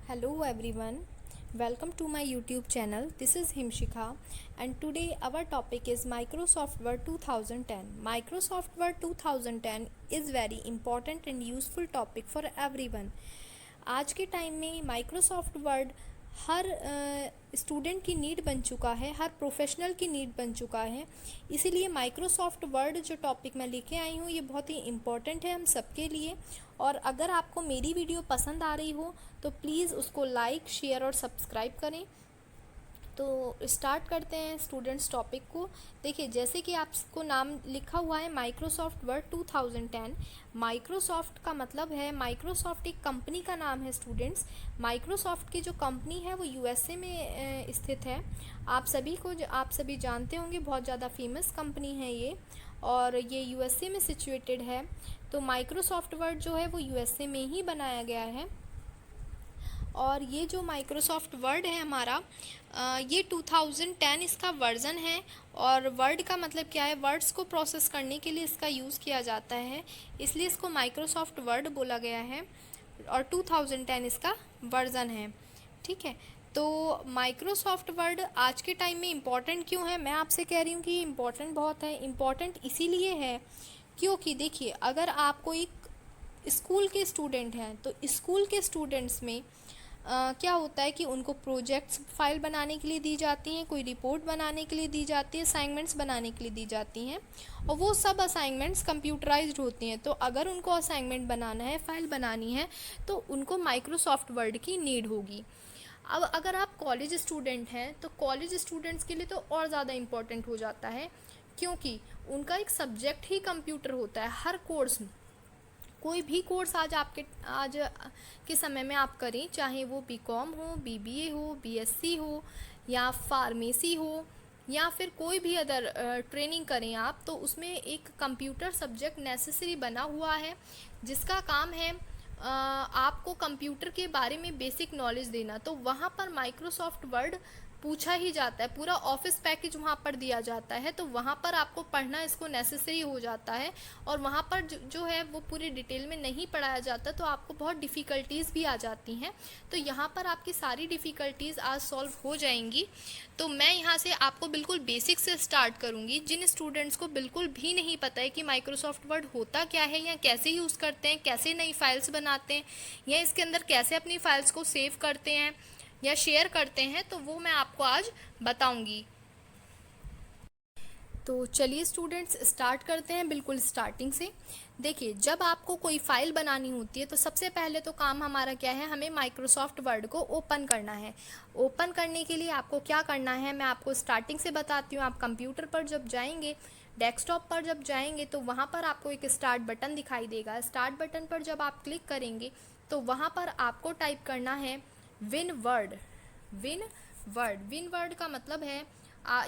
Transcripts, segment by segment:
Hello everyone, welcome to my YouTube channel. This is Himshikha and today our topic is Microsoft Word 2010. Microsoft Word 2010 is very important and useful topic for everyone. आज के time में Microsoft word हर student की need बन चुका है, हर professional की need बन चुका है। इसीलिए माइक्रोसॉफ्ट वर्ड जो टॉपिक मैं लेके आई हूँ ये बहुत ही इम्पॉर्टेंट है हम सबके लिए। और अगर आपको मेरी वीडियो पसंद आ रही हो तो प्लीज़ उसको लाइक, शेयर और सब्सक्राइब करें। तो स्टार्ट करते हैं स्टूडेंट्स टॉपिक को। देखिए, जैसे कि आपको नाम लिखा हुआ है माइक्रोसॉफ्ट वर्ड 2010। माइक्रोसॉफ्ट का मतलब है, माइक्रोसॉफ्ट एक कंपनी का नाम है स्टूडेंट्स। माइक्रोसॉफ्ट की जो कंपनी है वो यूएसए में स्थित है। आप सभी जानते होंगे, बहुत ज़्यादा फेमस कंपनी है ये, और ये यूएसए में सिचुएटेड है। तो माइक्रोसॉफ्ट वर्ड जो है वो यूएसए में ही बनाया गया है। और ये जो माइक्रोसॉफ्ट वर्ड है हमारा, ये 2010 इसका वर्ज़न है। और वर्ड का मतलब क्या है, वर्ड्स को प्रोसेस करने के लिए इसका यूज़ किया जाता है, इसलिए इसको माइक्रोसॉफ्ट वर्ड बोला गया है। और 2010 इसका वर्ज़न है, ठीक है। तो माइक्रोसॉफ्ट वर्ड आज के टाइम में इम्पॉर्टेंट क्यों है, मैं आपसे कह रही हूँ कि इम्पॉर्टेंट बहुत है। इम्पॉर्टेंट इसीलिए है क्योंकि देखिए, अगर आप कोई स्कूल के स्टूडेंट हैं तो स्कूल के स्टूडेंट्स में क्या होता है कि उनको प्रोजेक्ट्स फाइल बनाने के लिए दी जाती हैं, कोई रिपोर्ट बनाने के लिए दी जाती है, असाइनमेंट्स बनाने के लिए दी जाती हैं, और वो सब असाइनमेंट्स कंप्यूटराइज्ड होती हैं। तो अगर उनको असाइनमेंट बनाना है, फाइल बनानी है, तो उनको माइक्रोसॉफ्ट वर्ड की नीड होगी। अब अगर आप कॉलेज स्टूडेंट हैं तो कॉलेज स्टूडेंट्स के लिए तो और ज़्यादा इम्पोर्टेंट हो जाता है, क्योंकि उनका एक सब्जेक्ट ही कंप्यूटर होता है। हर कोर्स, कोई भी कोर्स आज के समय में आप करें, चाहे वो बीकॉम हो, बीबीए हो, बीएससी हो, या फार्मेसी हो, या फिर कोई भी अदर ट्रेनिंग करें आप, तो उसमें एक कंप्यूटर सब्जेक्ट नेसेसरी बना हुआ है, जिसका काम है आपको कंप्यूटर के बारे में बेसिक नॉलेज देना। तो वहाँ पर माइक्रोसॉफ्ट वर्ड पूछा ही जाता है, पूरा ऑफिस पैकेज वहाँ पर दिया जाता है। तो वहाँ पर आपको पढ़ना इसको नेसेसरी हो जाता है, और वहाँ पर जो है वो पूरी डिटेल में नहीं पढ़ाया जाता, तो आपको बहुत डिफ़िकल्टीज़ भी आ जाती हैं। तो यहाँ पर आपकी सारी डिफ़िकल्टीज़ आज सॉल्व हो जाएंगी। तो मैं यहाँ से आपको बिल्कुल बेसिक से स्टार्ट करूँगी। जिन स्टूडेंट्स को बिल्कुल भी नहीं पता है कि माइक्रोसॉफ्ट वर्ड होता क्या है, या कैसे यूज़ करते हैं, कैसे नई फाइल्स बनाते हैं, या इसके अंदर कैसे अपनी फाइल्स को सेव करते हैं या शेयर करते हैं, तो वो मैं आपको आज बताऊंगी। तो चलिए स्टूडेंट्स स्टार्ट करते हैं बिल्कुल स्टार्टिंग से। देखिए, जब आपको कोई फाइल बनानी होती है तो सबसे पहले तो काम हमारा क्या है, हमें माइक्रोसॉफ्ट वर्ड को ओपन करना है। ओपन करने के लिए आपको क्या करना है, मैं आपको स्टार्टिंग से बताती हूँ। आप कंप्यूटर पर जब जाएंगे, डेस्कटॉप पर जब जाएंगे, तो वहाँ पर आपको एक स्टार्ट बटन दिखाई देगा। स्टार्ट बटन पर जब आप क्लिक करेंगे तो वहाँ पर आपको टाइप करना है विन वर्ड। विन वर्ड का मतलब है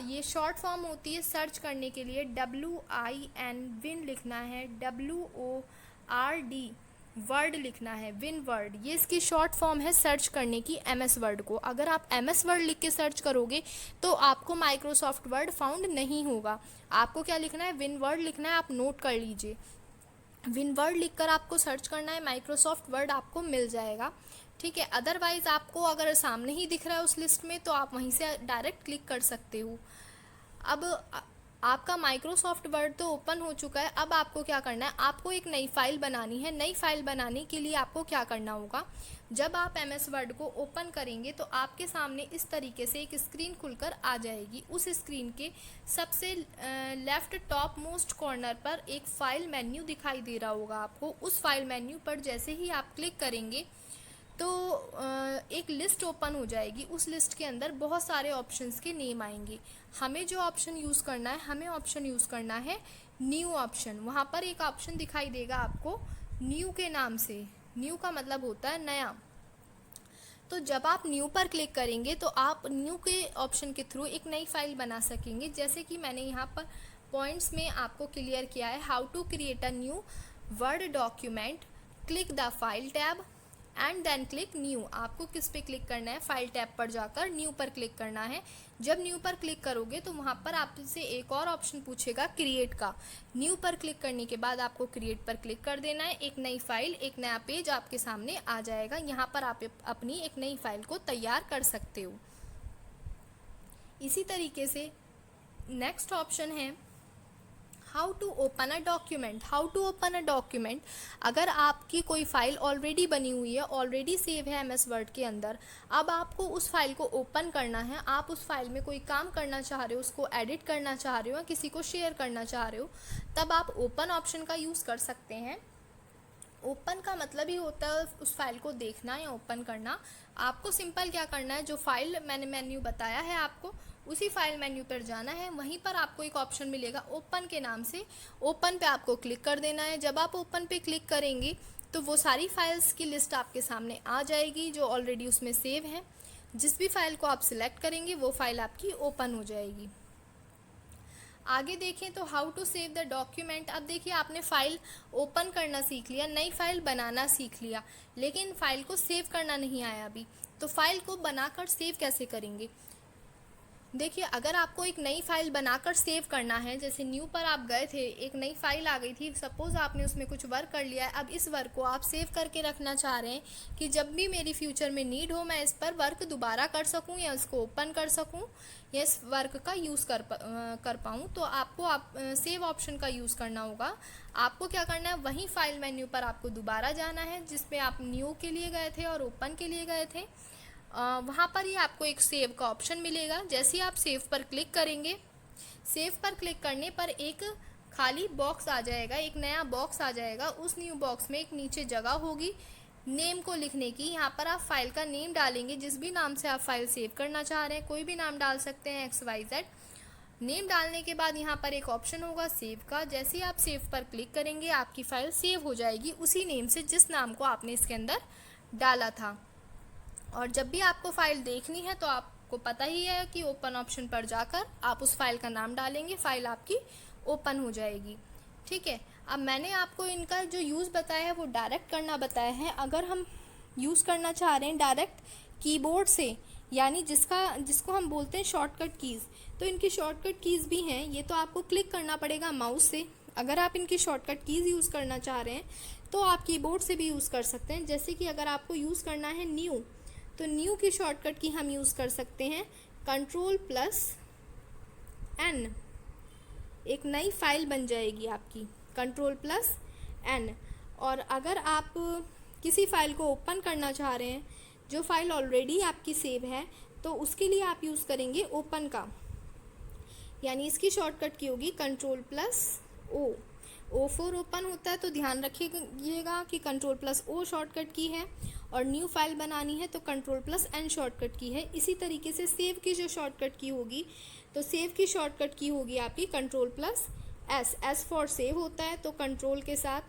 ये शॉर्ट फॉर्म होती है सर्च करने के लिए, WIN विन लिखना है, WORD वर्ड लिखना है, विन वर्ड। ये इसकी शॉर्ट फॉर्म है सर्च करने की MS वर्ड को। अगर आप MS वर्ड लिख के सर्च करोगे तो आपको माइक्रोसॉफ्ट वर्ड फाउंड नहीं होगा। आपको क्या लिखना है, विन वर्ड लिखना है। आप नोट कर लीजिए, विन वर्ड लिखकर आपको सर्च करना है, माइक्रोसॉफ्ट वर्ड आपको मिल जाएगा, ठीक है। अदरवाइज़ आपको अगर सामने ही दिख रहा है उस लिस्ट में, तो आप वहीं से डायरेक्ट क्लिक कर सकते हो। अब आपका माइक्रोसॉफ्ट वर्ड तो ओपन हो चुका है। अब आपको क्या करना है, आपको एक नई फाइल बनानी है। नई फाइल बनाने के लिए आपको क्या करना होगा, जब आप MS वर्ड को ओपन करेंगे तो आपके सामने इस तरीके से एक स्क्रीन खुलकर आ जाएगी। उस स्क्रीन के सबसे लेफ़्ट टॉप मोस्ट कॉर्नर पर एक फ़ाइल मेन्यू दिखाई दे रहा होगा आपको। उस फाइल मेन्यू पर जैसे ही आप क्लिक करेंगे तो एक लिस्ट ओपन हो जाएगी। उस लिस्ट के अंदर बहुत सारे ऑप्शंस के नेम आएंगे। हमें जो ऑप्शन यूज़ करना है, हमें ऑप्शन यूज़ करना है न्यू ऑप्शन। वहाँ पर एक ऑप्शन दिखाई देगा आपको न्यू के नाम से। न्यू का मतलब होता है नया। तो जब आप न्यू पर क्लिक करेंगे तो आप न्यू के ऑप्शन के थ्रू एक नई फाइल बना सकेंगे। जैसे कि मैंने यहाँ पर पॉइंट्स में आपको क्लियर किया है, how to create a new word document, click the file tab and then click new. आपको किस पे क्लिक करना है, फाइल टैब पर जाकर न्यू पर क्लिक करना है। जब न्यू पर क्लिक करोगे तो वहाँ पर आपसे एक और ऑप्शन पूछेगा क्रिएट का। न्यू पर क्लिक करने के बाद आपको क्रिएट पर क्लिक कर देना है। एक नई फाइल, एक नया पेज आपके सामने आ जाएगा। यहाँ पर आप अपनी एक नई फाइल को तैयार कर सकते हो। इसी तरीके से नेक्स्ट ऑप्शन है how to open a document. How to open a document, अगर आपकी कोई फाइल ऑलरेडी बनी हुई है, ऑलरेडी सेव है MS वर्ड के अंदर, अब आपको उस फाइल को ओपन करना है, आप उस फाइल में कोई काम करना चाह रहे हो, उसको एडिट करना चाह रहे हो या किसी को शेयर करना चाह रहे हो, तब आप ओपन ऑप्शन का यूज़ कर सकते हैं। ओपन का मतलब ही होता है उस फाइल को देखना या ओपन करना। आपको सिंपल क्या करना है, जो फाइल मैंने मेन्यू बताया है आपको, उसी फाइल मेन्यू पर जाना है। वहीं पर आपको एक ऑप्शन मिलेगा ओपन के नाम से, ओपन पे आपको क्लिक कर देना है। जब आप ओपन पे क्लिक करेंगे तो वो सारी फाइल्स की लिस्ट आपके सामने आ जाएगी जो ऑलरेडी उसमें सेव है। जिस भी फाइल को आप सिलेक्ट करेंगे वो फाइल आपकी ओपन हो जाएगी। आगे देखें तो how to save the document. अब देखिए, आपने फ़ाइल ओपन करना सीख लिया, नई फाइल बनाना सीख लिया, लेकिन फ़ाइल को सेव करना नहीं आया अभी। तो फाइल को बनाकर सेव कैसे करेंगे? देखिए, अगर आपको एक नई फाइल बनाकर सेव करना है, जैसे न्यू पर आप गए थे, एक नई फाइल आ गई थी, सपोज़ आपने उसमें कुछ वर्क कर लिया है, अब इस वर्क को आप सेव करके रखना चाह रहे हैं कि जब भी मेरी फ्यूचर में नीड हो मैं इस पर वर्क दोबारा कर सकूं या इसको ओपन कर सकूं या इस वर्क का यूज़ कर पाऊँ, तो आपको सेव ऑप्शन का यूज़ करना होगा। आपको क्या करना है, वहीं फाइल मेन्यू पर आपको दोबारा जाना है जिसपे आप न्यू के लिए गए थे और ओपन के लिए गए थे। वहाँ पर ही आपको एक सेव का ऑप्शन मिलेगा। जैसे ही आप सेव पर क्लिक करेंगे, सेव पर क्लिक करने पर एक खाली बॉक्स आ जाएगा, एक नया बॉक्स आ जाएगा। उस न्यू बॉक्स में एक नीचे जगह होगी नेम को लिखने की। यहाँ पर आप फाइल का नेम डालेंगे, जिस भी नाम से आप फाइल सेव करना चाह रहे हैं, कोई भी नाम डाल सकते हैं, XYZ। नेम डालने के बाद यहाँ पर एक ऑप्शन होगा सेव का। जैसे ही आप सेव पर क्लिक करेंगे आपकी फ़ाइल सेव हो जाएगी उसी नेम से जिस नाम को आपने इसके अंदर डाला था। और जब भी आपको फ़ाइल देखनी है तो आपको पता ही है कि ओपन ऑप्शन पर जाकर आप उस फाइल का नाम डालेंगे, फ़ाइल आपकी ओपन हो जाएगी। ठीक है, अब मैंने आपको इनका जो यूज़ बताया है वो डायरेक्ट करना बताया है। अगर हम यूज़ करना चाह रहे हैं डायरेक्ट कीबोर्ड से, यानी जिसको हम बोलते हैं शॉर्टकट कीज़, तो इनकी शॉर्टकट कीज़ भी हैं। ये तो आपको क्लिक करना पड़ेगा माउस से। अगर आप इनकी शॉर्टकट कीज़ यूज़ करना चाह रहे हैं तो आप कीबोर्ड से भी यूज़ कर सकते हैं। जैसे कि अगर आपको यूज़ करना है न्यू, तो न्यू की शॉर्टकट की हम यूज़ कर सकते हैं Ctrl+N। एक नई फाइल बन जाएगी आपकी Ctrl+N। और अगर आप किसी फ़ाइल को ओपन करना चाह रहे हैं जो फाइल ऑलरेडी आपकी सेव है, तो उसके लिए आप यूज़ करेंगे ओपन का, यानी इसकी शॉर्टकट की होगी Ctrl+O। O फॉर ओपन होता है, तो ध्यान रखिएगा कि Ctrl+O शॉर्टकट की है। और न्यू फाइल बनानी है तो Ctrl+N शॉर्टकट की है। इसी तरीके से सेव की जो शॉर्टकट की होगी, तो सेव की शॉर्टकट की होगी आपकी Ctrl+S। S फॉर सेव होता है, तो कंट्रोल के साथ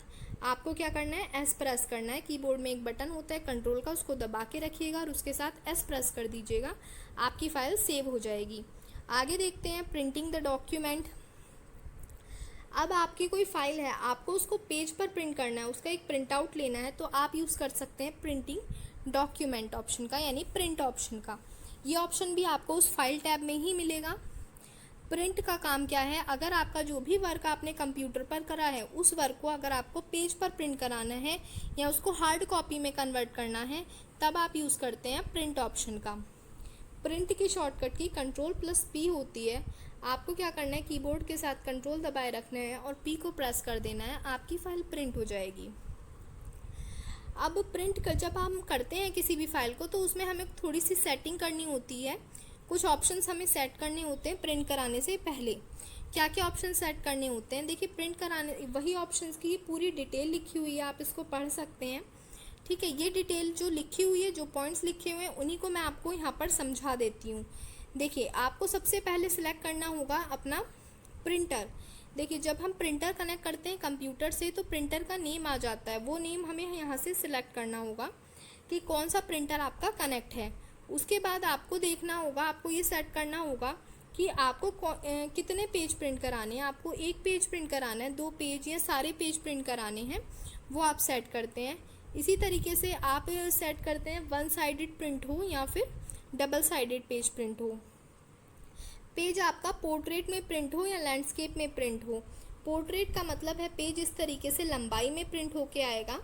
आपको क्या करना है, S प्रेस करना है। कीबोर्ड में एक बटन होता है कंट्रोल का, उसको दबा के रखिएगा और उसके साथ S प्रेस कर दीजिएगा, आपकी फ़ाइल सेव हो जाएगी। आगे देखते हैं प्रिंटिंग द डॉक्यूमेंट। अब आपकी कोई फ़ाइल है, आपको उसको पेज पर प्रिंट करना है, उसका एक प्रिंट आउट लेना है, तो आप यूज़ कर सकते हैं प्रिंटिंग डॉक्यूमेंट ऑप्शन का, यानी प्रिंट ऑप्शन का। ये ऑप्शन भी आपको उस फाइल टैब में ही मिलेगा। प्रिंट का काम क्या है, अगर आपका जो भी वर्क आपने कंप्यूटर पर करा है उस वर्क को अगर आपको पेज पर प्रिंट कराना है या उसको हार्ड कॉपी में कन्वर्ट करना है, तब आप यूज़ करते हैं प्रिंट ऑप्शन का। प्रिंट की शॉर्टकट की Ctrl+P होती है। आपको क्या करना है, कीबोर्ड के साथ कंट्रोल दबाए रखना है और P को प्रेस कर देना है, आपकी फ़ाइल प्रिंट हो जाएगी। अब प्रिंट जब हम करते हैं किसी भी फाइल को, तो उसमें हमें थोड़ी सी सेटिंग करनी होती है। कुछ ऑप्शंस हमें सेट करने होते हैं प्रिंट कराने से पहले। क्या क्या ऑप्शन सेट करने होते हैं, देखिए प्रिंट कराने वही ऑप्शंस की पूरी डिटेल लिखी हुई है, आप इसको पढ़ सकते हैं। ठीक है, ये डिटेल जो लिखी हुई है, जो पॉइंट्स लिखे हुए हैं, उन्हीं को मैं आपको यहाँ पर समझा देती हूँ। देखिए, आपको सबसे पहले सिलेक्ट करना होगा अपना प्रिंटर। देखिए, जब हम प्रिंटर कनेक्ट करते हैं कंप्यूटर से तो प्रिंटर का नेम आ जाता है, वो नेम हमें यहाँ से सिलेक्ट करना होगा कि कौन सा प्रिंटर आपका कनेक्ट है। उसके बाद आपको देखना होगा, आपको ये सेट करना होगा कि आपको कितने पेज प्रिंट कराने हैं। आपको एक पेज प्रिंट कराना है, 2 पेज या सारे पेज प्रिंट कराने हैं, वो आप सेट करते हैं। इसी तरीके से आप सेट करते हैं वन साइडेड प्रिंट हो या फिर डबल साइडेड पेज प्रिंट हो। पेज आपका पोर्ट्रेट में प्रिंट हो या लैंडस्केप में प्रिंट हो। पोर्ट्रेट का मतलब है पेज इस तरीके से लंबाई में प्रिंट होके आएगा,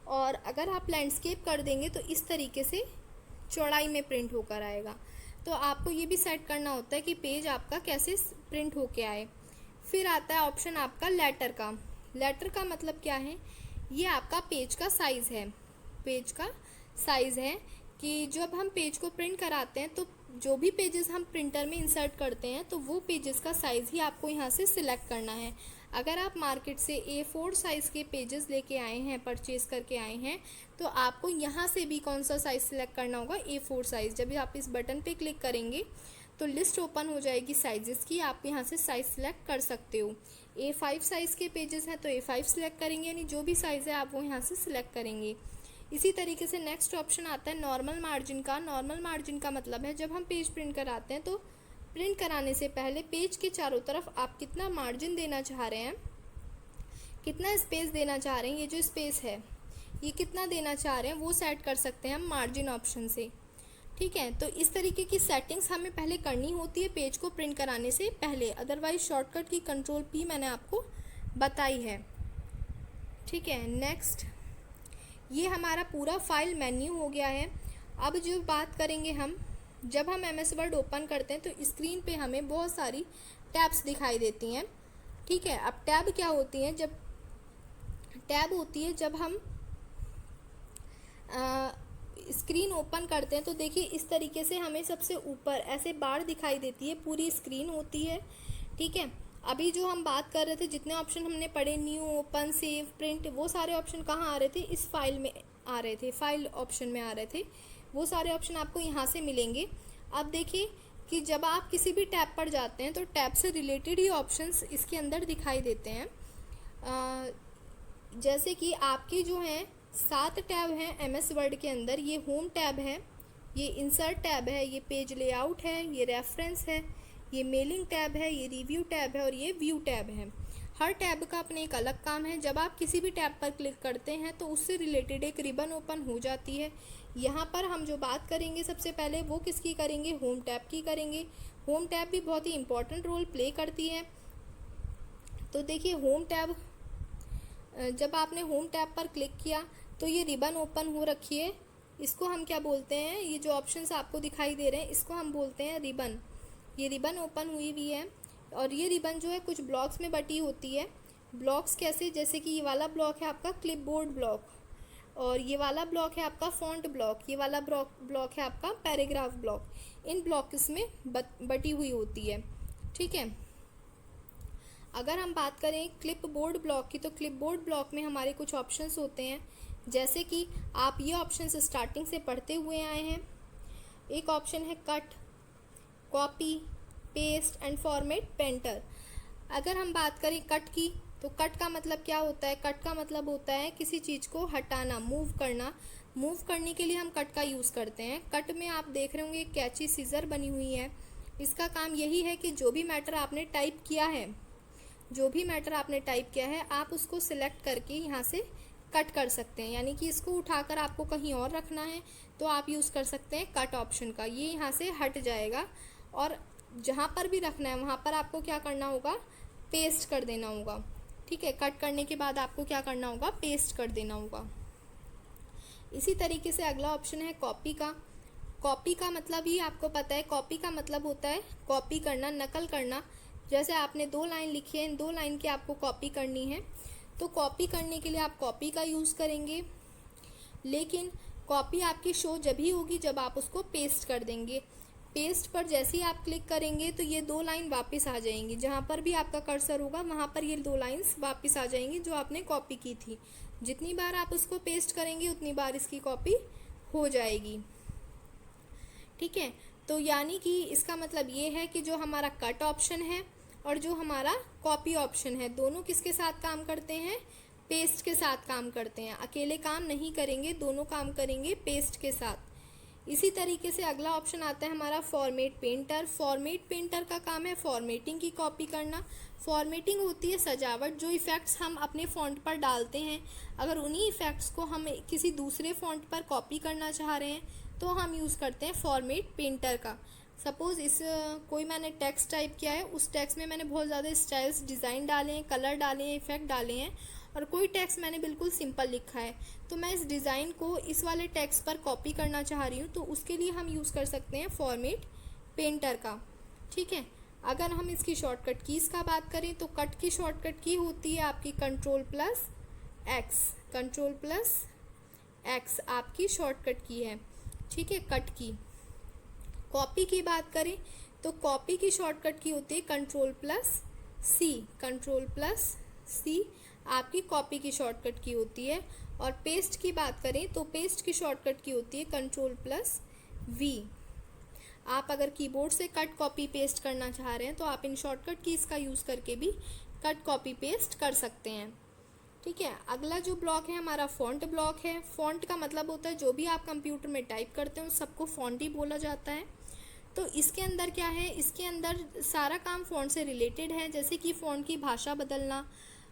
और अगर आप लैंडस्केप कर देंगे तो इस तरीके से चौड़ाई में प्रिंट होकर आएगा। तो आपको ये भी सेट करना होता है कि पेज आपका कैसे प्रिंट होके आए। फिर आता है ऑप्शन आपका लेटर का। लेटर का मतलब क्या है, ये आपका पेज का साइज़ है। पेज का साइज़ है कि जब हम पेज को प्रिंट कराते हैं तो जो भी पेजेस हम प्रिंटर में इंसर्ट करते हैं तो वो पेजेस का साइज़ ही आपको यहाँ से सिलेक्ट करना है। अगर आप मार्केट से A4 साइज़ के पेजेस लेके आए हैं, परचेज़ करके आए हैं, तो आपको यहाँ से भी कौन सा साइज़ सिलेक्ट करना होगा, A4 साइज़। जब आप इस बटन पे क्लिक करेंगे तो लिस्ट ओपन हो जाएगी साइजेस की, आप यहाँ से साइज़ सिलेक्ट कर सकते हो। A5 साइज़ के पेजेस हैं तो A5 सिलेक्ट करेंगे, यानी जो भी साइज़ है आप वो यहाँ से सिलेक्ट करेंगे। इसी तरीके से नेक्स्ट ऑप्शन आता है नॉर्मल मार्जिन का। नॉर्मल मार्जिन का मतलब है जब हम पेज प्रिंट कराते हैं तो प्रिंट कराने से पहले पेज के चारों तरफ आप कितना मार्जिन देना चाह रहे हैं, कितना स्पेस देना चाह रहे हैं, ये जो स्पेस है ये कितना देना चाह रहे हैं वो सेट कर सकते हैं हम मार्जिन ऑप्शन से। ठीक है, तो इस तरीके की सेटिंग्स हमें पहले करनी होती है पेज को प्रिंट कराने से पहले, अदरवाइज शॉर्टकट की कंट्रोल P मैंने आपको बताई है। ठीक है, नेक्स्ट ये हमारा पूरा फाइल मेन्यू हो गया है। अब जो बात करेंगे हम, जब हम MS वर्ड ओपन करते हैं तो स्क्रीन पे हमें बहुत सारी टैब्स दिखाई देती हैं। ठीक है, अब टैब क्या होती हैं, जब टैब होती है जब हम स्क्रीन ओपन करते हैं तो देखिए इस तरीके से हमें सबसे ऊपर ऐसे बार दिखाई देती है, पूरी स्क्रीन होती है। ठीक है, अभी जो हम बात कर रहे थे जितने ऑप्शन हमने पढ़े, न्यू, ओपन, सेव, प्रिंट, वो सारे ऑप्शन कहाँ आ रहे थे, इस फाइल में आ रहे थे, फाइल ऑप्शन में आ रहे थे। वो सारे ऑप्शन आपको यहाँ से मिलेंगे। अब देखिए कि जब आप किसी भी टैब पर जाते हैं तो टैब से रिलेटेड ही ऑप्शंस इसके अंदर दिखाई देते हैं। जैसे कि आपके जो हैं 7 टैब हैं MS वर्ड के अंदर। ये होम टैब है, ये इंसर्ट टैब है, ये पेज लेआउट है, ये रेफरेंस है, ये मेलिंग टैब है, ये रिव्यू टैब है और ये व्यू टैब है। हर टैब का अपने एक अलग काम है। जब आप किसी भी टैब पर क्लिक करते हैं तो उससे रिलेटेड एक रिबन ओपन हो जाती है। यहाँ पर हम जो बात करेंगे सबसे पहले वो किसकी करेंगे, होम टैब की करेंगे। होम टैब भी बहुत ही इम्पॉर्टेंट रोल प्ले करती है। तो देखिए होम टैब, जब आपने होम टैब पर क्लिक किया तो ये रिबन ओपन हो रखी है। इसको हम क्या बोलते हैं, ये जो ऑप्शंस आपको दिखाई दे रहे हैं इसको हम बोलते हैं रिबन। ये रिबन ओपन हुई हुई है और ये रिबन जो है कुछ ब्लॉक्स में बटी होती है। ब्लॉक्स कैसे, जैसे कि ये वाला ब्लॉक है आपका क्लिपबोर्ड ब्लॉक, और ये वाला ब्लॉक है आपका फॉन्ट ब्लॉक, ये वाला ब्लॉक है आपका पैराग्राफ ब्लॉक। इन ब्लॉक्स में बटी हुई होती है। ठीक है, अगर हम बात करें क्लिपबोर्ड ब्लॉक की तो क्लिपबोर्ड ब्लॉक में हमारे कुछ ऑप्शंस होते हैं, जैसे कि आप ये ऑप्शंस स्टार्टिंग से पढ़ते हुए आए हैं। एक ऑप्शन है cut, copy, paste and format painter. अगर हम बात करें कट की तो कट का मतलब क्या होता है, कट का मतलब होता है किसी चीज़ को हटाना, मूव करना। मूव करने के लिए हम कट का यूज़ करते हैं। कट में आप देख रहे होंगे एक कैची सीजर बनी हुई है। इसका काम यही है कि जो भी मैटर आपने टाइप किया है, जो भी मैटर आपने टाइप किया है आप उसको सिलेक्ट करके यहाँ से कट कर सकते हैं। यानी कि इसको उठाकर आपको कहीं और रखना है तो आप यूज़ कर सकते हैं कट ऑप्शन का। ये यहाँ से हट जाएगा और जहाँ पर भी रखना है वहाँ पर आपको क्या करना होगा, पेस्ट कर देना होगा। ठीक है, कट करने के बाद आपको क्या करना होगा, पेस्ट कर देना होगा। इसी तरीके से अगला ऑप्शन है कॉपी का। कॉपी का मतलब ही आपको पता है, कॉपी का मतलब होता है कॉपी करना, नकल करना। जैसे आपने 2 लाइन लिखी है, इन 2 लाइन की आपको कॉपी करनी है तो कॉपी करने के लिए आप कॉपी का यूज़ करेंगे। लेकिन कॉपी आपकी शो जब ही होगी जब आप उसको पेस्ट कर देंगे। पेस्ट पर जैसे ही आप क्लिक करेंगे तो ये 2 लाइन वापस आ जाएंगी। जहाँ पर भी आपका कर्सर होगा वहाँ पर ये 2 लाइन्स वापस आ जाएंगी जो आपने कॉपी की थी। जितनी बार आप उसको पेस्ट करेंगे उतनी बार इसकी कॉपी हो जाएगी। ठीक है, तो यानी कि इसका मतलब ये है कि जो हमारा कट ऑप्शन है और जो हमारा कॉपी ऑप्शन है, दोनों किसके साथ काम करते हैं, पेस्ट के साथ काम करते हैं। अकेले काम नहीं करेंगे, दोनों काम करेंगे पेस्ट के साथ। इसी तरीके से अगला ऑप्शन आता है हमारा फॉर्मेट पेंटर। फॉर्मेट पेंटर का काम है फॉर्मेटिंग की कॉपी करना। फॉर्मेटिंग होती है सजावट, जो इफ़ेक्ट्स हम अपने फ़ॉन्ट पर डालते हैं, अगर उन्हीं इफ़ेक्ट्स को हम किसी दूसरे फ़ॉन्ट पर कॉपी करना चाह रहे हैं तो हम यूज़ करते हैं फॉर्मेट पेंटर का। सपोज़ कोई मैंने टेक्स्ट टाइप किया है, उस टेक्स्ट में मैंने बहुत ज़्यादा स्टाइल्स डिज़ाइन डाले हैं, कलर डाले हैं, इफ़ेक्ट डाले हैं, और कोई टेक्स्ट मैंने बिल्कुल सिंपल लिखा है, तो मैं इस डिज़ाइन को इस वाले टेक्स्ट पर कॉपी करना चाह रही हूँ, तो उसके लिए हम यूज़ कर सकते हैं फॉर्मेट पेंटर का। ठीक है। अगर हम इसकी शॉर्टकट कीज़ का बात करें तो कट की शॉर्टकट की होती है आपकी कंट्रोल+X। कंट्रोल+X आपकी शॉर्टकट की है। ठीक है, कट की। कॉपी की बात करें तो कॉपी की शॉर्टकट की होती है कंट्रोल+C। कंट्रोल+C आपकी कॉपी की शॉर्टकट की होती है। और पेस्ट की बात करें तो पेस्ट की शॉर्टकट की होती है कंट्रोल+V। आप अगर कीबोर्ड से कट कॉपी पेस्ट करना चाह रहे हैं तो आप इन शॉर्टकट कीज़ का यूज़ करके भी कट कॉपी पेस्ट कर सकते हैं। ठीक है। अगला जो ब्लॉक है हमारा फ़ॉन्ट ब्लॉक है। फ़ॉन्ट का मतलब होता है जो भी आप कंप्यूटर में टाइप करते हैं उस सबको फ़ॉन्ट ही बोला जाता है। तो इसके अंदर क्या है, इसके अंदर सारा काम फ़ॉन्ट से रिलेटेड है, जैसे कि फ़ॉन्ट की भाषा बदलना,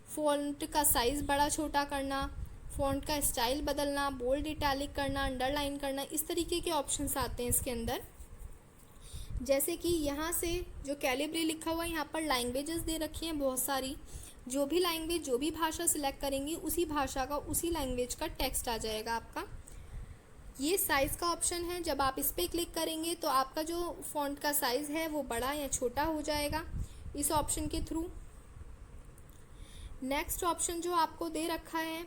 फ़ॉन्ट का साइज़ बड़ा छोटा करना, फ़ॉन्ट का स्टाइल बदलना, बोल्ड इटैलिक करना, अंडरलाइन करना, इस तरीके के ऑप्शंस आते हैं इसके अंदर। जैसे कि यहाँ से जो कैलिब्री लिखा हुआ है, यहाँ पर लैंग्वेजेस दे रखी हैं बहुत सारी, जो भी लैंग्वेज, जो भी भाषा सिलेक्ट करेंगी उसी भाषा का, उसी लैंग्वेज का टेक्स्ट आ जाएगा आपका। ये साइज़ का ऑप्शन है, जब आप इस पर क्लिक करेंगे तो आपका जो फ़ॉन्ट का साइज़ है वो बड़ा या छोटा हो जाएगा इस ऑप्शन के थ्रू। नेक्स्ट ऑप्शन जो आपको दे रखा है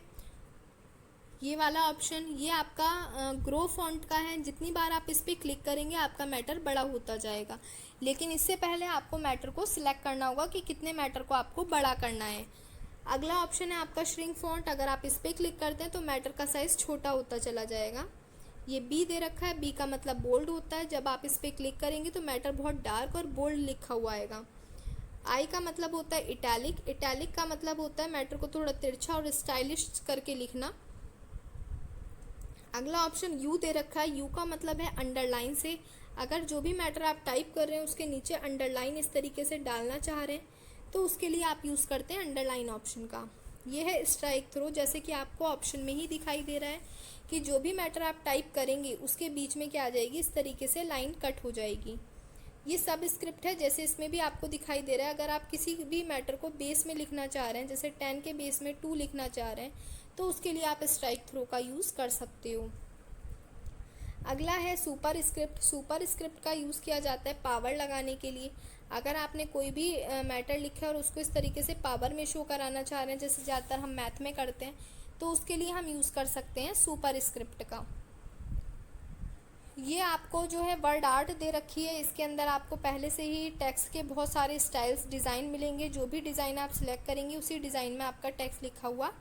ये वाला ऑप्शन, ये आपका ग्रो फ़ॉन्ट का है। जितनी बार आप इस पर क्लिक करेंगे आपका मैटर बड़ा होता जाएगा, लेकिन इससे पहले आपको मैटर को सिलेक्ट करना होगा कि कितने मैटर को आपको बड़ा करना है। अगला ऑप्शन है आपका श्रिंक फ़ॉन्ट। अगर आप इस पर क्लिक करते हैं तो मैटर का साइज़ छोटा होता चला जाएगा। ये बी दे रखा है, बी का मतलब बोल्ड होता है, जब आप इस पर क्लिक करेंगे तो मैटर बहुत डार्क और बोल्ड लिखा हुआ आएगा। आई का मतलब होता है इटैलिक। इटैलिक का मतलब होता है मैटर को थोड़ा तिरछा और स्टाइलिश करके लिखना। अगला ऑप्शन यू दे रखा है, यू का मतलब है अंडरलाइन से। अगर जो भी मैटर आप टाइप कर रहे हैं उसके नीचे अंडरलाइन इस तरीके से डालना चाह रहे हैं तो उसके लिए आप यूज़ करते हैं अंडरलाइन ऑप्शन का। ये है स्ट्राइक थ्रो, जैसे कि आपको ऑप्शन में ही दिखाई दे रहा है कि जो भी मैटर आप टाइप करेंगे उसके बीच में क्या आ जाएगी, इस तरीके से लाइन कट हो जाएगी। ये सब स्क्रिप्ट है, जैसे इसमें भी आपको दिखाई दे रहा है। अगर आप किसी भी मैटर को बेस में लिखना चाह रहे हैं, जैसे 10 के बेस में 2 लिखना चाह रहे हैं, तो उसके लिए आप स्ट्राइक थ्रो का यूज़ कर सकते हो। अगला है सुपर स्क्रिप्ट। सुपर स्क्रिप्ट का यूज़ किया जाता है पावर लगाने के लिए। अगर आपने कोई भी मैटर लिखा है और उसको इस तरीके से पावर में शो कराना चाह रहे हैं, जैसे ज़्यादातर हम मैथ में करते हैं, तो उसके लिए हम यूज़ कर सकते हैं सुपर स्क्रिप्ट का। ये आपको जो है वर्ड आर्ट दे रखी है, इसके अंदर आपको पहले से ही टेक्स्ट के बहुत सारे स्टाइल्स डिज़ाइन मिलेंगे। जो भी डिज़ाइन आप सिलेक्ट करेंगे उसी डिज़ाइन में आपका टेक्स्ट लिखा हुआ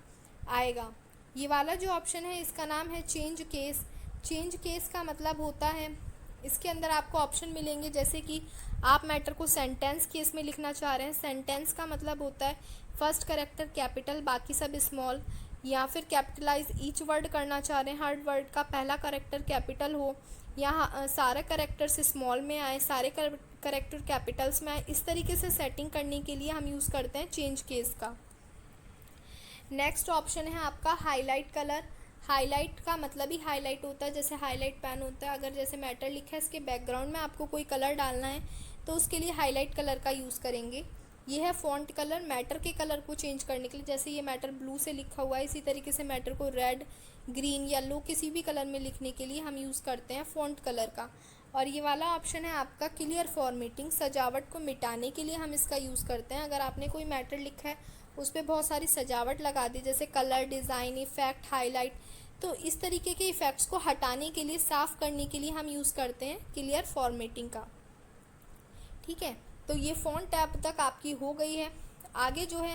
आएगा। ये वाला जो ऑप्शन है इसका नाम है चेंज केस। चेंज केस का मतलब होता है, इसके अंदर आपको ऑप्शन मिलेंगे, जैसे कि आप मैटर को सेंटेंस केस में लिखना चाह रहे हैं। सेंटेंस का मतलब होता है फर्स्ट कैरेक्टर कैपिटल, बाकी सब स्मॉल, या फिर कैपिटलाइज ईच वर्ड करना चाह रहे हैं, हर वर्ड का पहला कैरेक्टर कैपिटल हो, या सारे कैरेक्टर्स स्मॉल में आए, सारे कैरेक्टर कैपिटल्स में आए। इस तरीके से सेटिंग करने के लिए हम यूज़ करते हैं चेंज केस का। नेक्स्ट ऑप्शन है आपका हाईलाइट कलर। हाईलाइट का मतलब ही हाईलाइट होता है, जैसे हाईलाइट पेन होता है। अगर जैसे मैटर लिखा है इसके बैकग्राउंड में आपको कोई कलर डालना है तो उसके लिए हाईलाइट कलर का यूज़ करेंगे। ये है फ़ॉन्ट कलर, मैटर के कलर को चेंज करने के लिए। जैसे ये मैटर ब्लू से लिखा हुआ है, इसी तरीके से मैटर को रेड, ग्रीन, येलो किसी भी कलर में लिखने के लिए हम यूज़ करते हैं फ़ॉन्ट कलर का। और ये वाला ऑप्शन है आपका क्लियर फॉर्मेटिंग। सजावट को मिटाने के लिए हम इसका यूज़ करते हैं। अगर आपने कोई मैटर लिखा है उस पर बहुत सारी सजावट लगा दी, जैसे कलर, डिज़ाइन, इफ़ेक्ट, हाईलाइट, तो इस तरीके के इफ़ेक्ट्स को हटाने के लिए, साफ़ करने के लिए हम यूज़ करते हैं क्लियर फॉर्मेटिंग का। ठीक है, तो ये फ़ॉन्ट टैब तक आपकी हो गई है। आगे जो है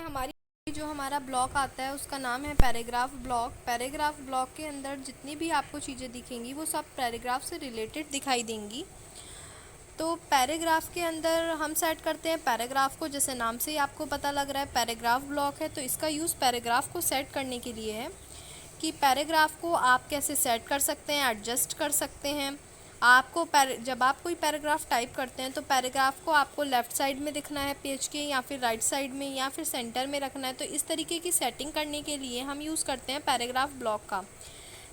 हमारा ब्लॉक आता है उसका नाम है पैराग्राफ ब्लॉक। पैराग्राफ ब्लॉक के अंदर जितनी भी आपको चीज़ें दिखेंगी वो सब पैराग्राफ से रिलेटेड दिखाई देंगी। तो पैराग्राफ के अंदर हम सेट करते हैं पैराग्राफ को, जैसे नाम से ही आपको पता लग रहा है पैराग्राफ ब्लॉक है, तो इसका यूज़ पैराग्राफ को सेट करने के लिए है कि पैराग्राफ को आप कैसे सेट कर सकते हैं, एडजस्ट कर सकते हैं। आपको जब आप कोई पैराग्राफ टाइप करते हैं तो पैराग्राफ को आपको लेफ़्ट साइड में दिखना है पेज के, या फिर राइट साइड में, या फिर सेंटर में रखना है। तो इस तरीके की सेटिंग करने के लिए हम यूज़ करते हैं पैराग्राफ ब्लॉक का।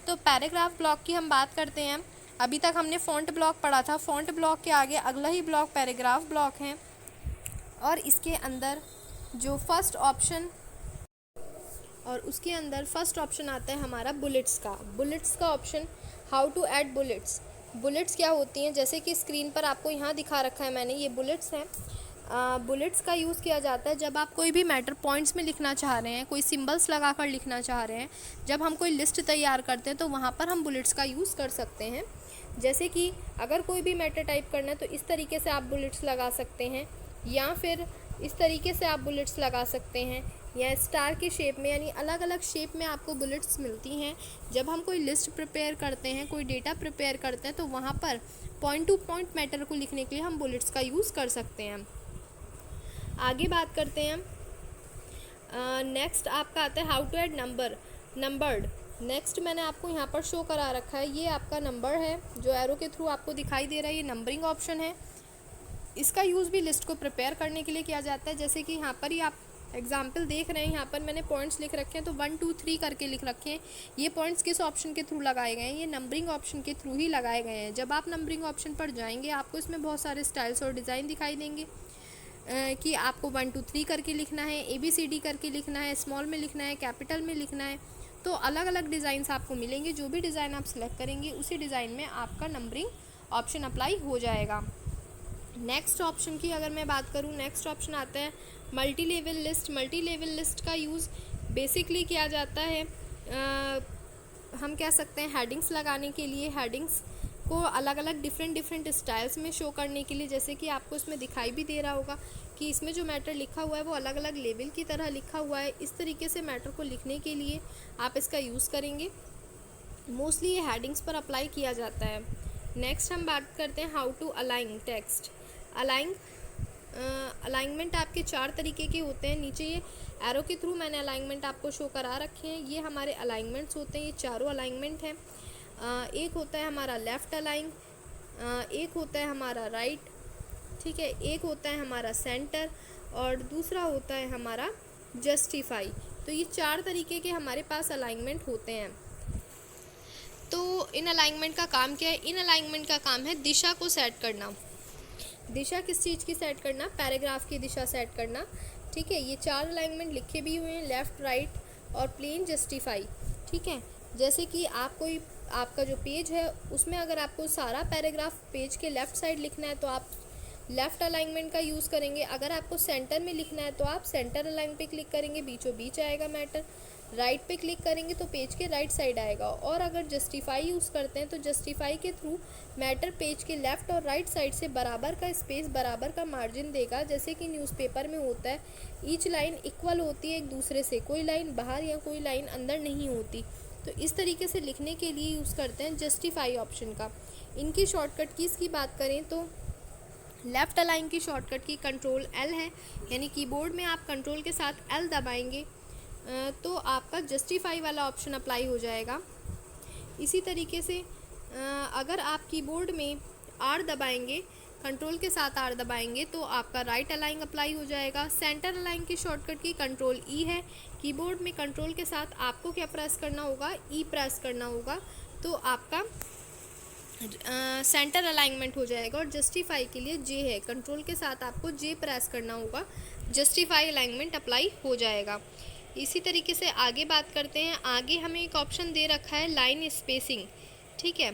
तो पैराग्राफ ब्लॉक की हम बात करते हैं। अभी तक हमने फ़ॉन्ट ब्लॉक पढ़ा था। फ़ॉन्ट ब्लॉक के आगे अगला ही ब्लॉक पैराग्राफ ब्लॉक है, और इसके अंदर जो फर्स्ट ऑप्शन आता है हमारा बुलेट्स का option. How to add bullets. Bullets क्या होती हैं, जैसे कि स्क्रीन पर आपको यहाँ दिखा रखा है मैंने, ये बुलेट्स हैं। बुलेट्स का यूज़ किया जाता है जब आप कोई भी मैटर पॉइंट्स में लिखना चाह रहे हैं, कोई सिंबल्स लगाकर लिखना चाह रहे हैं, जब हम कोई लिस्ट तैयार करते हैं तो वहाँ पर हम बुलेट्स का यूज़ कर सकते हैं। जैसे कि अगर कोई भी मैटर टाइप करना है तो इस तरीके से आप बुलेट्स लगा सकते हैं, या फिर इस तरीके से आप बुलेट्स लगा सकते हैं, या स्टार के शेप में, यानी अलग अलग शेप में आपको बुलेट्स मिलती हैं। जब हम कोई लिस्ट प्रिपेयर करते हैं, कोई डेटा प्रिपेयर करते हैं, तो वहाँ पर पॉइंट टू पॉइंट मैटर को लिखने के लिए हम बुलेट्स का यूज़ कर सकते हैं। आगे बात करते हैं। नेक्स्ट आपका आता है how to add numbered. Next मैंने आपको यहाँ पर शो करा रखा है, ये आपका नंबर है जो एरो के थ्रू आपको दिखाई दे रहा है, ये नंबरिंग ऑप्शन है। इसका यूज़ भी लिस्ट को प्रिपेयर करने के लिए किया जाता है। जैसे कि यहाँ पर ही आप एग्जाम्पल देख रहे हैं, यहाँ पर मैंने पॉइंट्स लिख रखे हैं, तो 1 2 3 करके लिख रखे हैं। ये पॉइंट्स किस ऑप्शन के थ्रू लगाए गए हैं, ये नंबरिंग ऑप्शन के थ्रू ही लगाए गए हैं। जब आप नंबरिंग ऑप्शन पर जाएंगे आपको इसमें बहुत सारे स्टाइल्स और डिज़ाइन दिखाई देंगे कि आपको 1 2 3 करके लिखना है, ABCD करके लिखना है, स्मॉल में लिखना है, कैपिटल में लिखना है। तो अलग अलग डिज़ाइंस आपको मिलेंगे। जो भी डिज़ाइन आप सिलेक्ट करेंगे उसी डिज़ाइन में आपका नंबरिंग ऑप्शन अप्लाई हो जाएगा। नेक्स्ट ऑप्शन की अगर मैं बात करूँ, नेक्स्ट ऑप्शन आता है multi level list. Multi level list का यूज़ बेसिकली किया जाता है, हम कह सकते हैं हेडिंग्स लगाने के लिए, हेडिंग्स को अलग अलग डिफरेंट स्टाइल्स में शो करने के लिए। जैसे कि आपको इसमें दिखाई भी दे रहा होगा कि इसमें जो मैटर लिखा हुआ है वो अलग अलग लेवल की तरह लिखा हुआ है। इस तरीके से मैटर को लिखने के लिए आप इसका यूज़ करेंगे। मोस्टली ये हेडिंग्स पर अप्लाई किया जाता है। नेक्स्ट हम बात करते हैं how to align text. Alignment आपके 4 तरीके के होते हैं। नीचे ये एरो के थ्रू मैंने अलाइनमेंट आपको शो करा रखे हैं। ये हमारे अलाइनमेंट्स होते हैं, ये चारों अलाइनमेंट हैं। एक होता है हमारा लेफ़्ट अलाइन, एक होता है हमारा राइट, ठीक है, एक होता है हमारा सेंटर, और दूसरा होता है हमारा जस्टिफाई। तो ये 4 तरीके के हमारे पास अलाइनमेंट होते हैं। तो इन अलाइनमेंट का काम क्या है? इन अलाइनमेंट का काम है दिशा को सेट करना। दिशा किस चीज़ की सेट करना? पैराग्राफ की दिशा सेट करना। ठीक है, ये 4 अलाइनमेंट लिखे भी हुए हैं, लेफ़्ट, राइट और प्लेन, जस्टिफाई। ठीक है, जैसे कि आपका जो पेज है उसमें अगर आपको सारा पैराग्राफ पेज के लेफ़्ट साइड लिखना है तो आप लेफ़्ट अलाइनमेंट का यूज़ करेंगे। अगर आपको सेंटर में लिखना है तो आप सेंटर अलाइन पे क्लिक करेंगे, बीचों बीच आएगा मैटर। राइट पे क्लिक करेंगे तो पेज के राइट साइड आएगा। और अगर जस्टिफाई यूज़ करते हैं तो जस्टिफाई के थ्रू मैटर पेज के लेफ़्ट और राइट साइड से बराबर का स्पेस, बराबर का मार्जिन देगा। जैसे कि न्यूज़पेपर में होता है, ईच लाइन इक्वल होती है एक दूसरे से, कोई लाइन बाहर या कोई लाइन अंदर नहीं होती। तो इस तरीके से लिखने के लिए यूज़ करते हैं जस्टिफाई ऑप्शन का। इनकी शॉर्टकट कीज़ की बात करें तो लेफ़्ट अलाइन की शॉर्टकट की कंट्रोल L है, यानी कीबोर्ड में आप कंट्रोल के साथ L दबाएंगे तो आपका जस्टिफाई वाला ऑप्शन अप्लाई हो जाएगा। इसी तरीके से अगर आप कीबोर्ड में R दबाएंगे, कंट्रोल के साथ R दबाएंगे तो आपका राइट अलाइन अप्लाई हो जाएगा। सेंटर अलाइन की शॉर्टकट की कंट्रोल E है। कीबोर्ड में कंट्रोल के साथ आपको क्या प्रेस करना होगा? E प्रेस करना होगा, तो आपका सेंटर अलाइनमेंट हो जाएगा। और जस्टिफाई के लिए J है, कंट्रोल के साथ आपको J प्रेस करना होगा, जस्टिफाई अलाइनमेंट अप्लाई हो जाएगा। इसी तरीके से आगे बात करते हैं। आगे हमें एक ऑप्शन दे रखा है लाइन स्पेसिंग। ठीक है,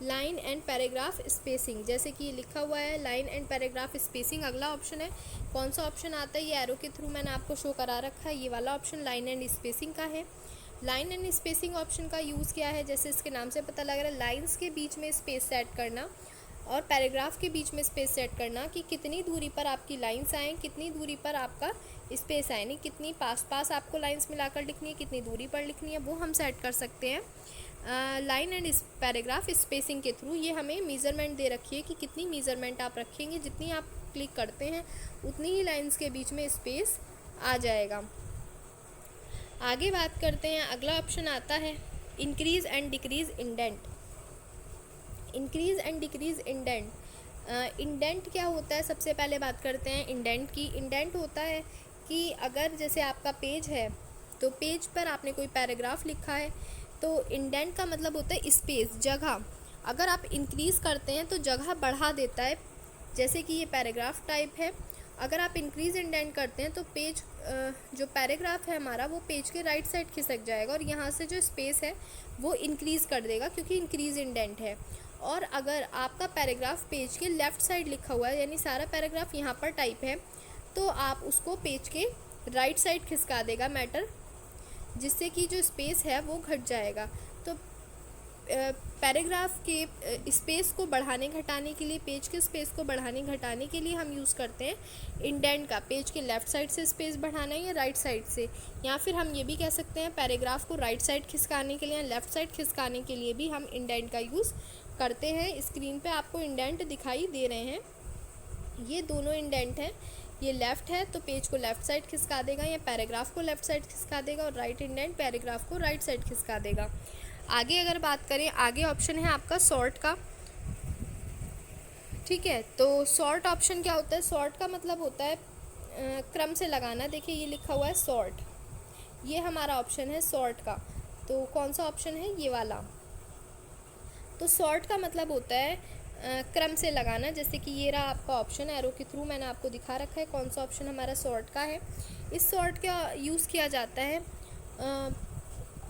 लाइन एंड पैराग्राफ स्पेसिंग, जैसे कि लिखा हुआ है लाइन एंड पैराग्राफ स्पेसिंग अगला ऑप्शन है। कौन सा ऑप्शन आता है? ये एरो के थ्रू मैंने आपको शो करा रखा है, ये वाला ऑप्शन लाइन एंड स्पेसिंग का है। लाइन एंड स्पेसिंग ऑप्शन का यूज़ क्या है? जैसे इसके नाम से पता लग रहा है, लाइंस के बीच में स्पेस सेट करना और पैराग्राफ के बीच में स्पेस सेट करना कि कितनी दूरी पर आपकी लाइंस आएँ, कितनी दूरी पर आपका स्पेस आए, नहीं कितनी पास आपको लाइंस मिलाकर लिखनी है, कितनी दूरी पर लिखनी है, वो हम सेट कर सकते हैं लाइन एंड पैराग्राफ स्पेसिंग के थ्रू। ये हमें मेज़रमेंट दे रखी है कि कितनी मेज़रमेंट आप रखेंगे, जितनी आप क्लिक करते हैं उतनी ही लाइंस के बीच में स्पेस आ जाएगा। आगे बात करते हैं, अगला ऑप्शन आता है increase and decrease indent. Increase and decrease indent. Indent क्या होता है, सबसे पहले बात करते हैं इंडेंट की। इंडेंट होता है कि अगर जैसे आपका पेज है तो पेज पर आपने कोई पैराग्राफ लिखा है तो इंडेंट का मतलब होता है स्पेस, जगह। अगर आप इंक्रीज़ करते हैं तो जगह बढ़ा देता है, जैसे कि ये पैराग्राफ टाइप है। अगर आप इंक्रीज़ इंडेंट करते हैं तो पेज जो पैराग्राफ है हमारा वो पेज के राइट साइड खिसक जाएगा और यहाँ से जो स्पेस है वो इंक्रीज़ कर देगा क्योंकि इंक्रीज़ इंडेंट है। और अगर आपका पैराग्राफ पेज के लेफ़्ट साइड लिखा हुआ है, यानी सारा पैराग्राफ यहाँ पर टाइप है, तो आप उसको पेज के राइट साइड खिसका देगा मैटर, जिससे कि जो स्पेस है वो घट जाएगा। तो पैराग्राफ के स्पेस को बढ़ाने घटाने के लिए, पेज के स्पेस को बढ़ाने घटाने के लिए हम यूज़ करते हैं इंडेंट का। पेज के लेफ़्ट साइड से स्पेस बढ़ाना है या राइट साइड से, या फिर हम ये भी कह सकते हैं पैराग्राफ को राइट साइड खिसकाने के लिए या लेफ़्ट साइड खिसकाने के लिए भी हम इंडेंट का यूज़ करते हैं। स्क्रीन पे आपको इंडेंट दिखाई दे रहे हैं, ये दोनों इंडेंट हैं। ये लेफ़्ट है तो पेज को लेफ़्ट साइड खिसका देगा या पैराग्राफ को लेफ़्ट साइड खिसका देगा, और राइट इंडेंट पैराग्राफ को राइट साइड खिसका देगा। आगे अगर बात करें, आगे ऑप्शन है आपका सॉर्ट का। ठीक है, तो सॉर्ट ऑप्शन क्या होता है? सॉर्ट का मतलब होता है क्रम से लगाना। देखिए ये लिखा हुआ है सॉर्ट, ये हमारा ऑप्शन है सॉर्ट का। तो कौन सा ऑप्शन है? ये वाला। तो सॉर्ट का मतलब होता है क्रम से लगाना। जैसे कि ये रहा आपका ऑप्शन, एरो के थ्रू मैंने आपको दिखा रखा है कौन सा ऑप्शन हमारा सॉर्ट का है। इस सॉर्ट का यूज़ किया जाता है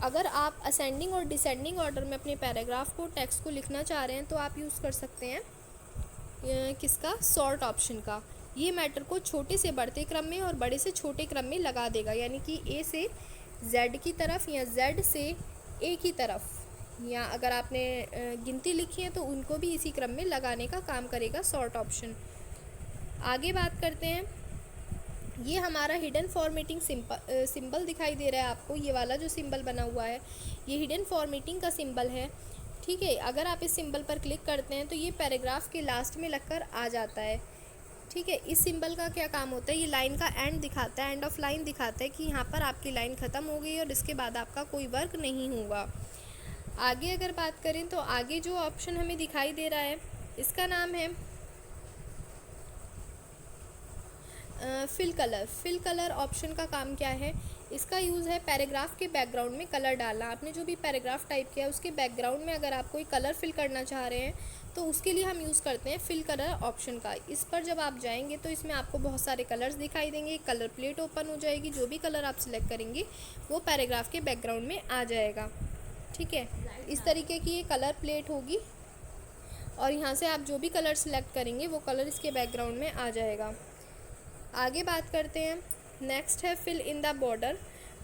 अगर आप असेंडिंग और डिसेंडिंग ऑर्डर में अपने पैराग्राफ को, टेक्स्ट को लिखना चाह रहे हैं तो आप यूज़ कर सकते हैं किसका? सॉर्ट ऑप्शन का। ये मैटर को छोटे से बढ़ते क्रम में और बड़े से छोटे क्रम में लगा देगा, यानी कि ए से जेड की तरफ या जेड से ए की तरफ, या अगर आपने गिनती लिखी है तो उनको भी इसी क्रम में लगाने का काम करेगा सॉर्ट ऑप्शन। आगे बात करते हैं, ये हमारा हिडन फॉर्मेटिंग सिंबल दिखाई दे रहा है आपको। ये वाला जो सिंबल बना हुआ है ये हिडन फॉर्मेटिंग का सिंबल है। ठीक है, अगर आप इस सिंबल पर क्लिक करते हैं तो ये पैराग्राफ के लास्ट में लगकर आ जाता है। ठीक है, इस सिंबल का क्या काम होता है? ये लाइन का एंड दिखाता है, एंड ऑफ लाइन दिखाता है कि यहाँ पर आपकी लाइन ख़त्म हो गई और इसके बाद आपका कोई वर्क नहीं होगा। आगे अगर बात करें तो आगे जो ऑप्शन हमें दिखाई दे रहा है इसका नाम है fill colour. Fill colour option का काम क्या है? इसका यूज़ है पैराग्राफ के बैकग्राउंड में कलर डालना। आपने जो भी पैराग्राफ टाइप किया उसके बैकग्राउंड में अगर आप कोई कलर फिल करना चाह रहे हैं तो उसके लिए हम यूज़ करते हैं फिल कलर ऑप्शन का। इस पर जब आप जाएंगे तो इसमें आपको बहुत सारे कलर्स दिखाई देंगे, कलर प्लेट ओपन हो जाएगी, जो भी कलर आप सिलेक्ट करेंगे वो पैराग्राफ के बैकग्राउंड में आ जाएगा। ठीक है, इस तरीके की ये कलर प्लेट होगी और यहाँ से आप जो भी कलर सिलेक्ट करेंगे वो कलर इसके बैकग्राउंड में आ जाएगा। आगे बात करते हैं, नेक्स्ट है fill in the border.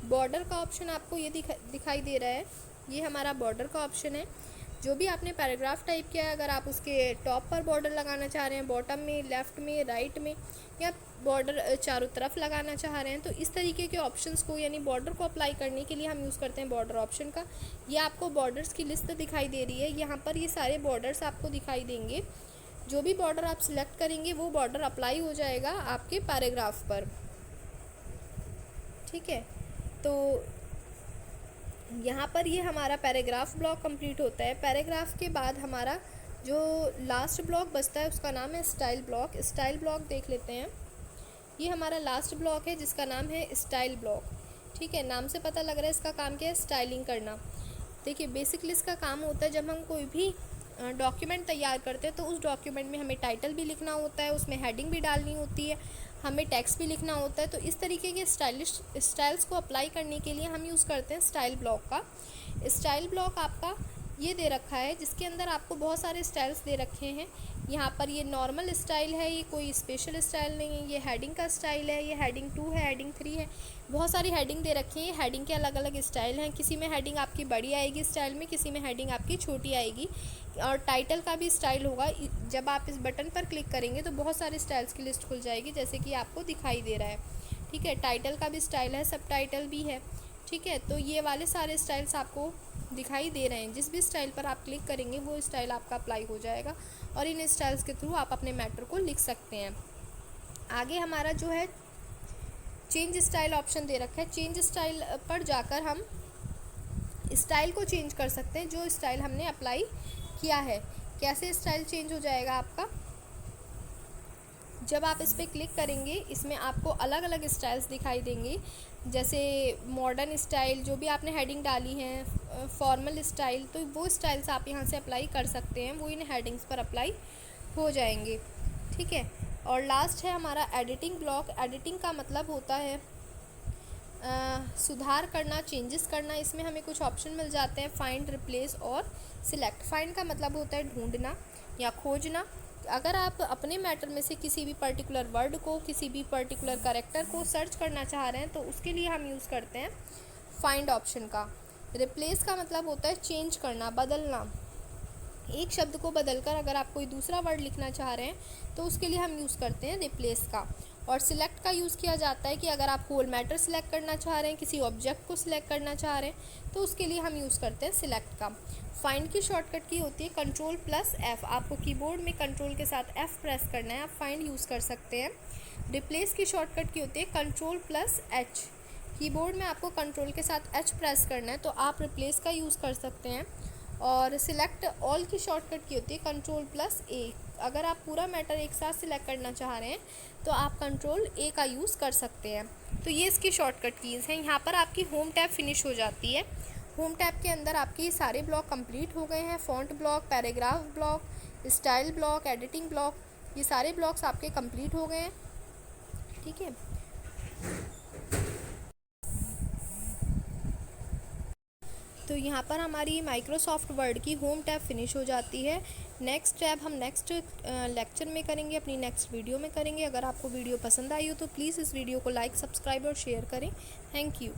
Border का ऑप्शन आपको ये दिखाई दे रहा है, ये हमारा बॉर्डर का ऑप्शन है। जो भी आपने पैराग्राफ टाइप किया है, अगर आप उसके टॉप पर बॉर्डर लगाना चाह रहे हैं, बॉटम में, लेफ़्ट में, राइट में, या बॉर्डर चारों तरफ लगाना चाह रहे हैं, तो इस तरीके के ऑप्शंस को, यानी बॉर्डर को अप्लाई करने के लिए हम यूज़ करते हैं बॉर्डर ऑप्शन का। ये आपको बॉर्डर्स की लिस्ट दिखाई दे रही है, यहाँ पर ये सारे बॉर्डर्स आपको दिखाई देंगे। जो भी बॉर्डर आप सिलेक्ट करेंगे वो बॉर्डर अप्लाई हो जाएगा आपके पैराग्राफ पर। ठीक है, तो यहाँ पर ये हमारा पैराग्राफ ब्लॉक कंप्लीट होता है। पैराग्राफ के बाद हमारा जो लास्ट ब्लॉक बचता है उसका नाम है स्टाइल ब्लॉक। स्टाइल ब्लॉक देख लेते हैं, ये हमारा लास्ट ब्लॉक है जिसका नाम है स्टाइल ब्लॉक। ठीक है, नाम से पता लग रहा है इसका काम क्या है? स्टाइलिंग करना। देखिए बेसिकली इसका काम होता है जब हम कोई भी डॉक्यूमेंट तैयार करते हैं तो उस डॉक्यूमेंट में हमें टाइटल भी लिखना होता है, उसमें हेडिंग भी डालनी होती है, हमें टेक्स्ट भी लिखना होता है। तो इस तरीके के स्टाइल्स को अप्लाई करने के लिए हम यूज़ करते हैं स्टाइल ब्लॉक का। स्टाइल ब्लॉक आपका ये दे रखा है जिसके अंदर आपको बहुत सारे स्टाइल्स दे रखे हैं। यहाँ पर ये नॉर्मल स्टाइल है, ये कोई स्पेशल स्टाइल नहीं है, ये हेडिंग का स्टाइल है, ये हेडिंग 2 है, हेडिंग 3 है, बहुत सारी हेडिंग दे रखी है। हेडिंग के अलग अलग स्टाइल हैं, किसी में हेडिंग आपकी बड़ी आएगी स्टाइल में, किसी में हेडिंग आपकी छोटी आएगी, और टाइटल का भी स्टाइल होगा। जब आप इस बटन पर क्लिक करेंगे तो बहुत सारे स्टाइल्स की लिस्ट खुल जाएगी जैसे कि आपको दिखाई दे रहा है। ठीक है, टाइटल का भी स्टाइल है, सब टाइटल भी है। ठीक है, तो ये वाले सारे स्टाइल्स आपको दिखाई दे रहे हैं। जिस भी स्टाइल पर आप क्लिक करेंगे वो स्टाइल आपका अप्लाई हो जाएगा और इन स्टाइल्स के थ्रू आप अपने मैटर को लिख सकते हैं। आगे हमारा जो है चेंज स्टाइल ऑप्शन दे रखा है। चेंज स्टाइल पर जाकर हम स्टाइल को चेंज कर सकते हैं जो स्टाइल हमने अप्लाई किया है। कैसे स्टाइल चेंज हो जाएगा आपका, जब आप इस पर क्लिक करेंगे इसमें आपको अलग अलग स्टाइल्स दिखाई देंगे, जैसे मॉडर्न स्टाइल, जो भी आपने हेडिंग डाली है, फॉर्मल स्टाइल, तो वो स्टाइल्स आप यहाँ से अप्लाई कर सकते हैं, वो इन हेडिंग्स पर अप्लाई हो जाएंगे। ठीक है। और लास्ट है हमारा एडिटिंग ब्लॉक। एडिटिंग का मतलब होता है सुधार करना, चेंजेस करना। इसमें हमें कुछ ऑप्शन मिल जाते हैं, फाइंड, रिप्लेस और सिलेक्ट। फाइंड का मतलब होता है ढूंढना या खोजना। अगर आप अपने मैटर में से किसी भी पर्टिकुलर वर्ड को, किसी भी पर्टिकुलर कैरेक्टर को सर्च करना चाह रहे हैं तो उसके लिए हम यूज़ करते हैं फाइंड ऑप्शन का। रिप्लेस का मतलब होता है चेंज करना, बदलना। एक शब्द को बदलकर अगर आप कोई दूसरा वर्ड लिखना चाह रहे हैं तो उसके लिए हम यूज़ करते हैं रिप्लेस का। और सिलेक्ट का यूज़ किया जाता है कि अगर आप होल मैटर सिलेक्ट करना चाह रहे हैं, किसी ऑब्जेक्ट को सिलेक्ट करना चाह रहे हैं, तो उसके लिए हम यूज़ करते हैं सिलेक्ट का। फाइंड की शॉर्टकट की होती है Ctrl+F। आपको कीबोर्ड में कंट्रोल के साथ F प्रेस करना है, आप फाइंड यूज़ कर सकते हैं। रिप्लेस की शॉर्टकट की होती है Ctrl+H। कीबोर्ड में आपको कंट्रोल के साथ H प्रेस करना है तो आप रिप्लेस का यूज़ कर सकते हैं। और सिलेक्ट ऑल की शॉर्टकट की होती है Ctrl+A। अगर आप पूरा मैटर एक साथ सिलेक्ट करना चाह रहे हैं तो आप Ctrl+A का यूज़ कर सकते हैं। तो ये इसकी शॉर्टकट कीज़ हैं। यहाँ पर आपकी होम टैब फिनिश हो जाती है। होम टैब के अंदर आपके ये सारे ब्लॉक कंप्लीट हो गए हैं। Font block, paragraph block, style block, editing block, ये सारे ब्लॉक्स आपके कंप्लीट हो गए हैं। ठीक है। तो यहाँ पर हमारी माइक्रोसॉफ्ट वर्ड की होम टैब फिनिश हो जाती है। नेक्स्ट टैब हम नेक्स्ट लेक्चर में करेंगे, अपनी नेक्स्ट वीडियो में करेंगे। अगर आपको वीडियो पसंद आई हो तो प्लीज़ इस वीडियो को लाइक, सब्सक्राइब और शेयर करें। Thank you.